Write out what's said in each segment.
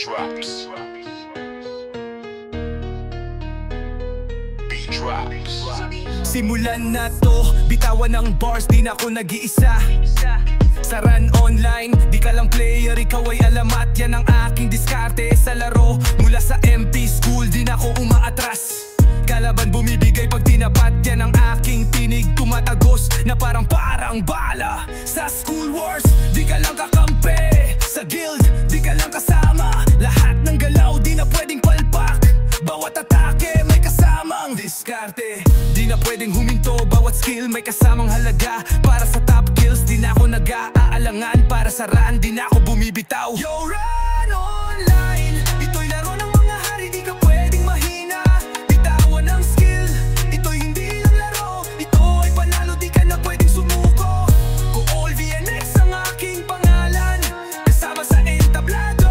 drops. Beat drops. Simulan na to, bitawan ng bars, di na ako nag-iisa. Saran online, di ka lang player, ikaw ay alamat. Yan ang aking diskarte sa laro. Mula sa MP school, di na ako umaatras. Kalaban bumibigay pag tinapat, yan ang aking tinig. Tumatagos na parang bala. Sa school wars, di ka lang kakampi. Sa guild, di ka lang kasama. Lahat ng galaw, di na pwedeng palpak. Bawat atake, may kasamang diskarte. Di na pwedeng huminto, bawat skill may kasamang halaga. Para sa top kills, di na ako nag-aalangan. Para sa run, di na ako bumibitaw. Yo, run online, ito'y laro ng mga hari, di ka pwedeng mahina. Bitawan ng skill, ito'y hindi lang laro. Ito ay panalo, di ka na pwedeng sumuko. Kool VNX ang aking pangalan, kasama sa entablado.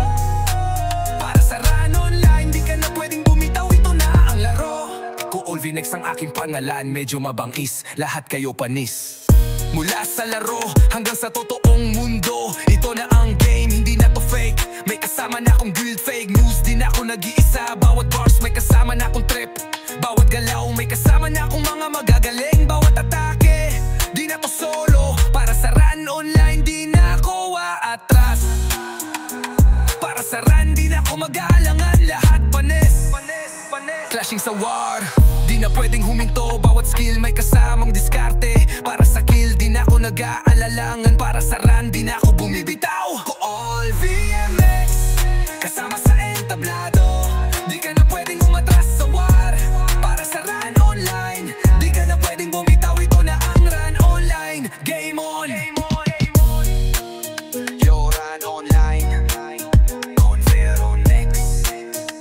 Para sa run online, di ka na pwedeng bumitaw, ito na ang laro. Kool VNX ang aking pangalan, medyo mabangis, lahat kayo panis. Mula sa laro hanggang sa totoong mundo, ito na ang game, hindi na to fake. May kasama na akong guild, fake news, di na ako nag-iisa. Bawat bars may kasama na akong trip, bawat galaw may kasama na akong mga magagaling. Bawat atake, di na to solo. Para sa run online, di na ako aatras. Para sa run, di na ako mag-aalangan. Lahat panis, clashing sa war, di na pwedeng huminto. Bawat skill may kasamang diskarte. Para sa kill, di na ako nag-aalalangan. Para sa run, di na ako bumibitaw. Kool VMX, kasama sa entablado. Di ka na pwedeng umatras sa war. Para sa run online, di ka na pwedeng bumitaw. Ito na ang run online, game on. Yo, run online, Converonex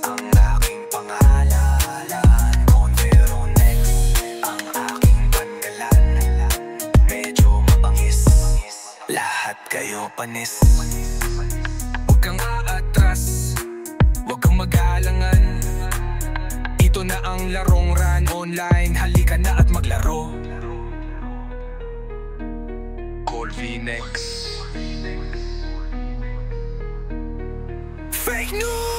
ang aking pangalan. Converonex ang aking pangalan. Medyo mabangis, lahat kayo panis. Huwag kang aatras, huwag kang mag-aalangan. Ito na ang larong run online, halika na at maglaro. Kool VNX. Fake news!